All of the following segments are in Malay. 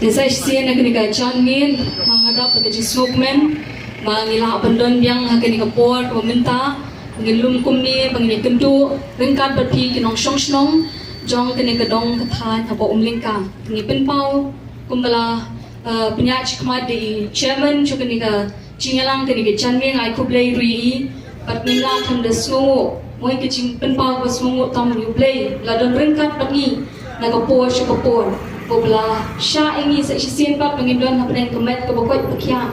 Desa sien nak nikah canggih, menghadap ke smokeman, mengilah pendon yang akan nikah port, meminta, mengilum kumni, mengilah kentu, ringkat berpi kinong song, jong kene kedong kethan, apa umlingka, kene penpau, kumbala penyaji kemadi chairman, juga nikah cingalang kene nikah canggih, ai kublai rui, patnila kan desmu, moi kecing penpau besmu tamu kublai, ladon ringkat berni, nak port, juga port. Bobla sya ingi sa isien pa pangidon na penen kemet kebokot pakya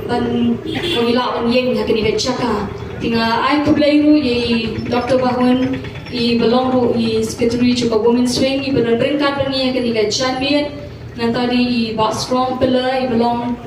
ban mengila ban yeng hakini becaka tinga ai kublairu ye Dr. Bahun I belong ru I secretary chuka women swing I beran ringkat bani hakini bechan nantadi I boss strong pillar I belong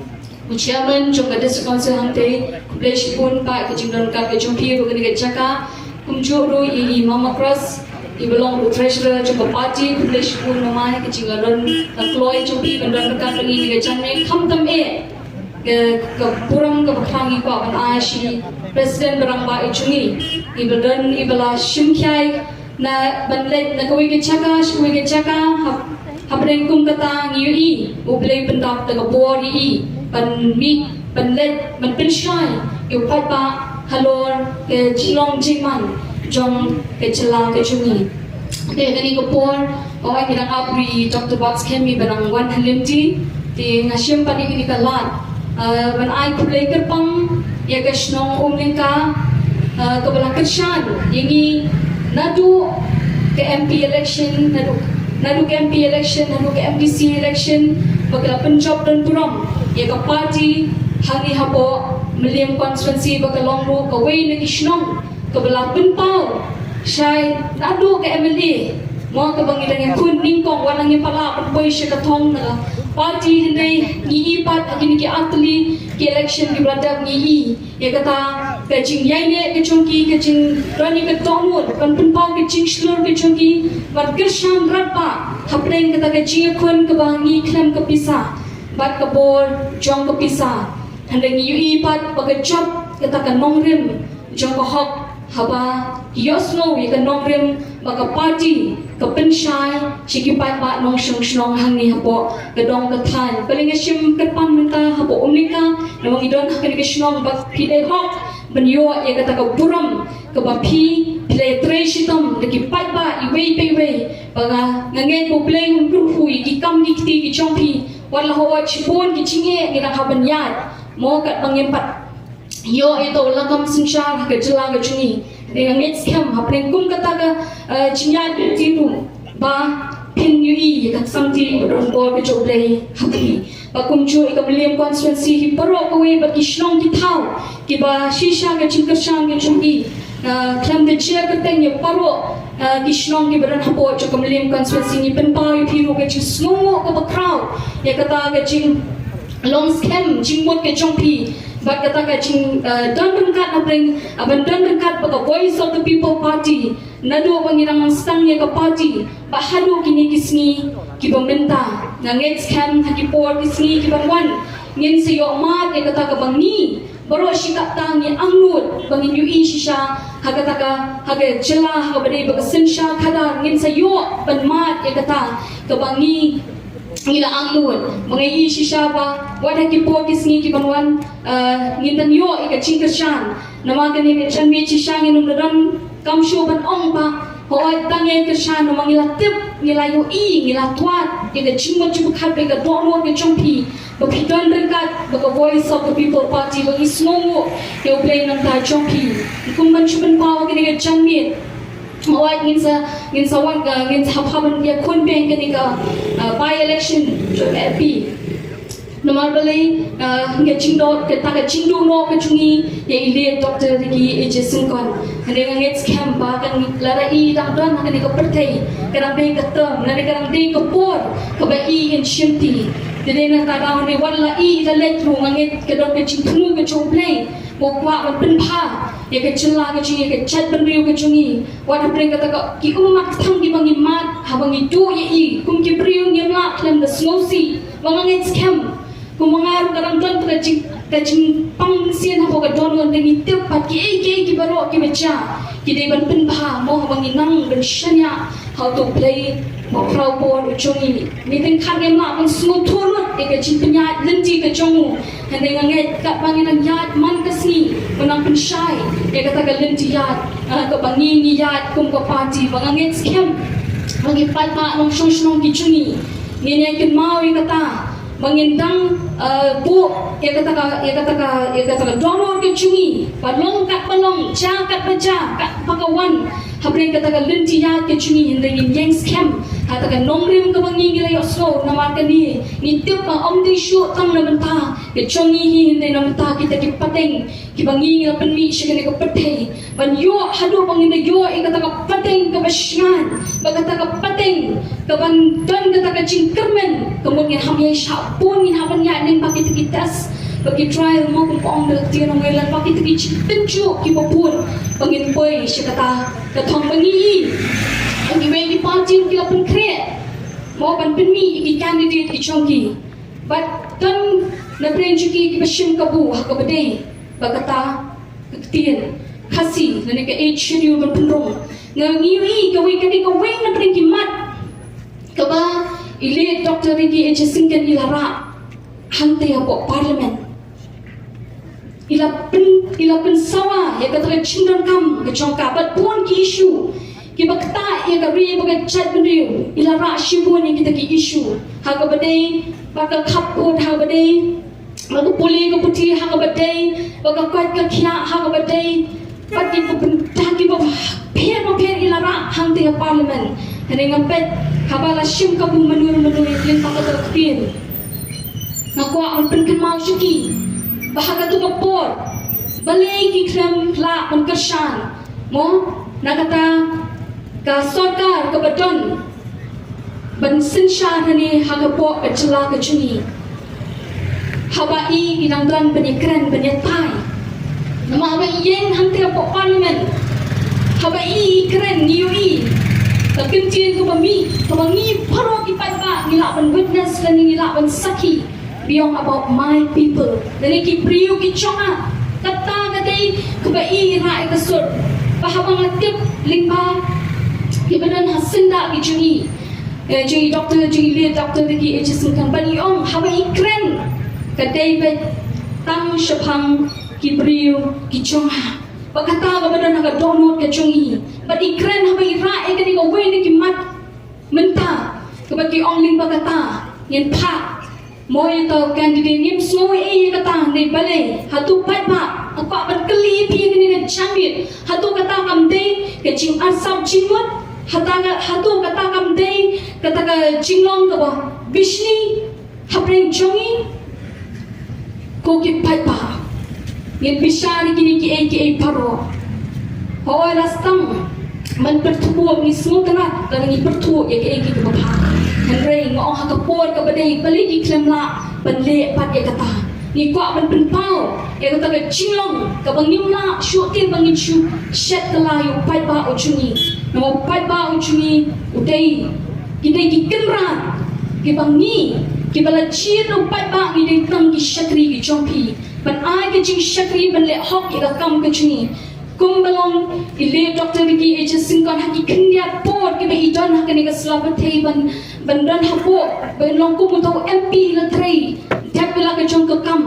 chairman chuka district council hangte kublaish pun pa kejingdon ka kejumpi ru hakini becaka kumjuru I mama cross I belong to treasurer juga party kublish pun namai kecinggaran employee cubi kendon dekat lagi di kecamatan kam tam ke purang ke bakhangi ko aban ashi president berang ba icungi I bedan I bela shimkhai na banlet na kuwi kecaka hapren kum kata ngiui ublei pendap daga bori I ban mi banlet ban penshai I upat ba halor ke jilong jiman jong kecela kecungi. Okay, kani kopor, awak kita abri Dr. Box kami barang 100 di ngasyam pani kini kalat. Ban ai kublai kerpang ya kasnong umlingka kebelah kersan yangi nadu ke MP election nadu ke MP election nadu ke MDC election bakal penjob dan puram ya ke parti hangi hapo meliam konstituensi bakal longru ke wei lagi snong kebelah penpau syai nadu ke MLA mau ke bangidan yang kun ningkong wanang yang pala berboy syakatong na parti hindai ngi ipat agini ki atli ki election ki berada ngi ya kata kecing yaine kecungki kecing rani ke tongut kan penpau kecing slur kecungki bat kersan rapa hapreng kata kecing kun ke bangi klem ke pisah bat ke bor jong ke pisah hindai ngi ipat bagajap kata kan nongrim jong ke hok haba yosno ikan nongrim baka party ke pensyai sikipat ba nong snong hangi hapo gedong ketan paling asyim kepan minta hapo umlika namang idon hakani ke snong bak pide hok benyo ya kata ke buram ke bapi play treshitam dekipat ba iwei pewe baga ngangen po play hu ki kam ki chompi wala ho chipon ki chinge ni haban yat mo kat bangimpat yo itu lagam sensar ke jela ke cuni dengan scam hapeng kum kata ke cinya itu ba pin yui kat samti don bor ke joblei hapi ba kum chu ke meliam konstituensi hi paro ko we ba kishnong ki thau ki ba shisha ke chingkersang ke chungi klam de chair ke teng ye paro kishnong ki beran hapo chu ke meliam konstituensi ni penpa yu phiru ke chisngo ke ba crowd ya kata ke ching long scam chingmot ke chongpi bat kata kacing dan berkat apeng aban dan berkat baka voice of the people party nadu pangirang stangnya ke party bahadu kini kisni ki pemerintah nganget scam haki por kisni ki bangwan ngin sayo mat ya kata ke bangi baru sikap tangi anglut bangin ui shisha haga taka haga celah haga badai baka sensha kada ngin sayo ban mat ya kata ke bangi ngila anglut mengai shisha ba wada ki potis ngi ki banwan ngintan yo ika chingkershan nama kani ke chanmi chisha ngi num dan kamsho ban ong pa hoai tangai kershan nama ngila tip ngila yo ngila twat ika chingmo chup khat be ka dono ke chompi ba pidon rekat ba voice of the people party ba ismongo ke play nan ta chompi kumban chupan pawa ke chanmi awak ingin sawang ingin hapaman dia kun peng ketika by election MP nomor beli ingin cingdo kita ke cingdo no ke cungi ya ile doktor lagi ejesin kon dengan ngets scam bahkan lara I dah dan akan ke pertai kerang be ketem nari kerang be ke por ke bai in shimti jadi nak tahu ni wala I dah letru ngit ke dok ke cingtunu ke chomplay bokwa man penpa ya ke celah ke cungi ke chat benriu ke cungi wada pring kata ki umat thang ki bangi mat ha bangi du ye I kum ki priu ngem la klem the snowsi bangangit scam kum mangaru kadang ton ke cing kajing pangsian hapo ka donon dengan tepat ki baro ki baca ki dei ban penpa mo bang inang ban shanya how to play mo pro ball chongi ni ten khan game ma bang smooth thurut e ka chin penya lenji ka chongu hande nganget ka banginan yat man kasni menang penshai e kata ka lenji yat ka bangi ni yat kum ka party banganget scam bagi patma nong shong ki chungi ni ne kin mau e kata mengindang bu ia kata donor ke cungi balong kat balong ja kat baja kat pakawan habre kata lenti ya ke cungi hindai yang scam kata nongrim ke bangi gila yoslo namar ni tiup om di shu tang na benta ke cungi hi hindai na benta kita ki pateng ki bangi gila penmi shigane ke pateng ban yo hadu bangi na yo ia kata pateng ke basyan bagata ke pateng ke ban dan kata cingkermen kemudian hamya pun in hapan ya ning pakai tikitas bagi trial mau pong de tian ngai lan pakai tikit pencu ki popun pangin poi si kata thong bangi ngi we di party ki la pen kre mau ban penmi ki candidate ki chongki but dan na prenju ki bashim kabu ha ka bade bagata tian khasi nani ka age schedule ban pendong ngi ka we na pren ki mat ka ba ile Dr. Rigi H. Singkan ilara hante apa parlimen ila pen sawa ya kata chindon kam ke chongka but pun ki issue ki bakta ya ka ri baga chat bendiu ilara shibu ni kita ki issue ha ka badai baka khapot ha badai baka puli ka puti ha ka badai baka kwat ka khia ha ka badai pati ta ki ba pher ilara hante parlimen hene ngapet habala shim kabu menur lin pakata ktin nakwa ang penken mau syuki bahaga tu kapor balai ki krem la on kashan mo nakata ka sarkar ka badon ban sinsha hani hagapo ka chla ka chuni habai inang dan penikran penyatai nama habai yen hante po parlimen habai kren niui kencing kebangi paro ki pada ngila ban witness dan ngila ban saki beyond about my people dan ki priu ki chonga kata kadai kebai ra ka sur bahawang atip lingba ki badan hasinda ki jungi doktor le doktor ki ejesun kan bani om habai kren kadai bet tang shapang ki priu ki chonga bakata ka badan ka donut ka chungi but ikren habai ra e kani ko we ni ki mat menta ka bagi ongling bakata yen pha moy to candidate nim so e kata ne bale hatu pat ba apa ban kli pi ni ne champion hatu kata kam de ke ching asam chingwat hatu kata kam de kata ka chinglong ka ba bishni habreng chongi ko ki pat ba yang bishari kini ki paro hoy rastang man pertuo ni semua tengah dan ni pertuo ya ki ke bapa henry ngong ha ka por ka badai bali ki klemla banle pat ya kata ni kwa ban penpau ya kata ka chinglong ka bangimla shutin bangin shu shet kala yu pat ba ochuni namo pat ba ochuni udai kidai ki kenran ki bangi ki bala chiro pat ba ni dei tang ki shakri ki chompi ban ai ke jing shakri ban le hok ya kam ke chuni kumbalong ile Dr. Rigi H. Singkan haki kenya por ke be idon hakani ka slapatei ban dan hapo ban long ku muto MP la trei tap la ke chong ka kam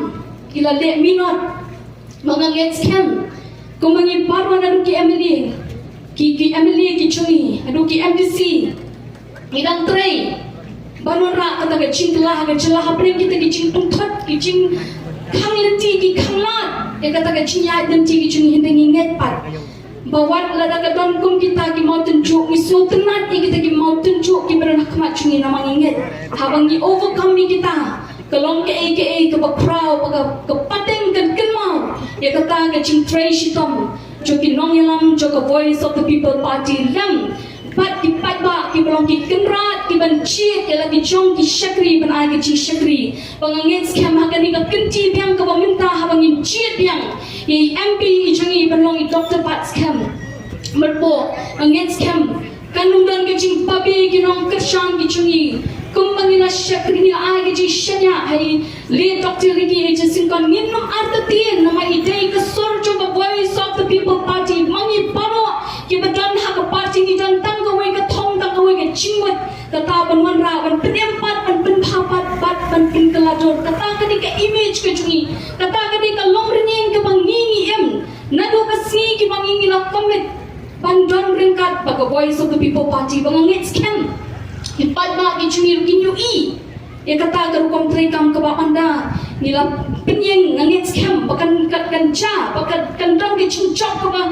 ila le minot manganget scam kumangi parwa na ki MLA ki MLA ki chuni adu ki MDC idang trei banora kata ke cingla ke celah hapre kita ki cing tungthat ki cing khang lenti ki khanglat ya kata ka cinya lenti ki cing hindai nginget pat bawat lada ka don kum kita ki mountain juk misu tenat kita ki mountain juk ki beranak mat cing nama nginget habang ni overcome ni kita kalong ke bakrau ke pateng kan kenmau ya kata ka cing tray shitom joki nong yalam joka voice of the people party lam pat ki pat ba ki belong ki kenrat ki ban chi ke lagi chong ki shakri ban ai ki chi shakri bangangin scam hakani ka kenti biang ka minta habangin chi biang ye MP jangi belong i Dr. Pat scam merpo angin scam kanung dan ki ching babi ki nong kershang ki chungi kumbangila syakrini ai ke jishnya hai le doctor lagi agency kan minum artien nama idei ke sorjo ke voice of the people party mangi paro ke badan hak party ni dan tang ke wei ke thong tang ke wei ke chingwat kata banwan ra ban penempat ban penpapat bat ban pinkelador kata ke image ke jungi kata ke longrenyeng ke bangingi em nado ke si ke bangingi la commit bandon ringkat bagi voice of the people party bangangit scam ipat ba kichungi rukin UI ya kata garukom trekam ke bapanda nila penyeng ngangit scam bakan kan cha bakan kandang kichung chok ke ba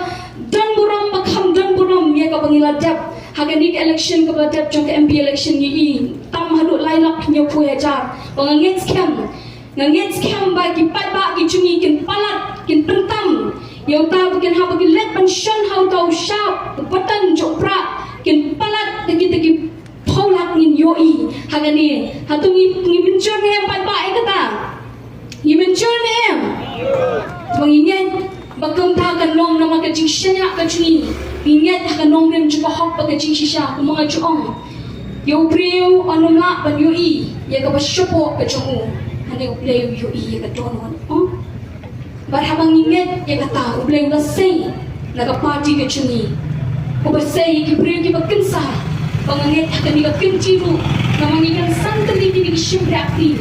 dan buram bakam dan buram ya ke bangila dap hagani election ke ba dap jong MP election UI tam hadu lailak nyo pu ajar bangangit scam bagi ipat ba kichungi kin palat kin pentam yang tahu bukan haba gilet pension how tahu sharp patan jopra kin palat tegi paulat ngin yoi hagani hatu ngi mencur ne pai pai kata ngi mencur ne mengingat bakam ta kan nom nama ka jing shanya ka chuni ingat ka nom rem juga hok ka jing shisha ku mga chuong yo priu anumla ban yoi ya ka bashopo ka chungu hane uplay yoi ya ka donon Barhabang ingat ya kata ublay ulah say naga party ke chungi uba say ki priyo ki bakensa panganget akan ni kenjiru namangigan santali ki shimrakti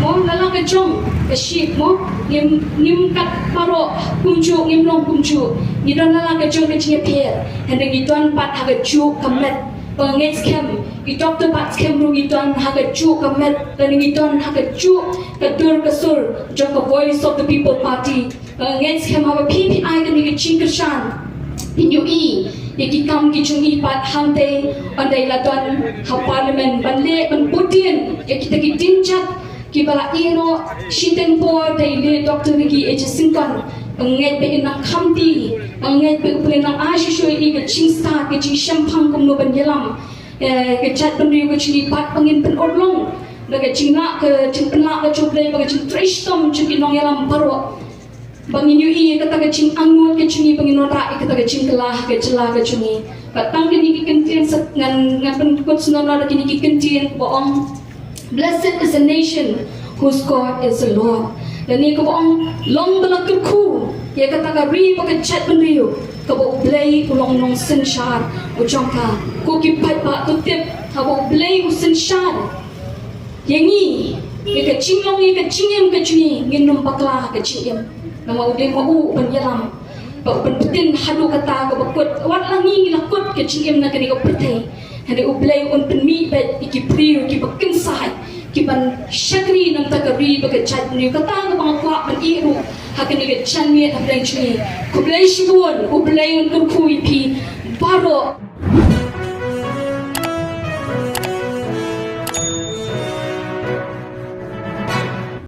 mo lala ke jong ke ship mo nim kat paro kumju nim long kumju ni don lala ke jong ke chinge pier hende ni don pat ha ke ju kamet panganget scam i doctor pat scam ru i don ha ke ju kamet dan ni don ha ke ju ke dur ke sur jong ke voice of the people party panganget scam ha PPI ke ni chingkershan in UI yaki kam ki chungi pat hante andai la don ha parliament banle ban putin yaki tagi tinjat ki bala ino shiten po dai le doctor lagi singkan panget be inang khamti panget be upre nang ashisho i ke chingsta ke ching shampang kum no ban yelam ke chat ban riu ke chini pat pangin pen odlong daga chingna ke ching penla ke chople baga ching trishtom ching nong yelam paro bangin UI kata ke ching angut ke chungi bangin ora kata ke ching kelah ke celah ke chungi patang kini ki kentien ngan pen kut sunona kini ki kentien boong blessed is a nation whose God is the Lord dan ni ko boong long balakul ku ya kata ka ri pakai chat benriu ka bo blay ulong nong senshar ujongka ko ki pat ba tu tip ka bo blay usen shar yengi ye ka chinglong ye ka chingem ka chungi nginum pakla ka chingem nama udah mau penyelam, penpetin hadu kata ke bakut, wat langi ngilakut ke cingem nak ni ke petai, hari ublay un penmi bet iki priu iki bakin sahai, iki ban syakri nam takari bagai cat ni kata ke bangkuak ban iru, hakan ni ke canmi tak boleh cungi, ublay shibun, ublay un kurkui pi baro.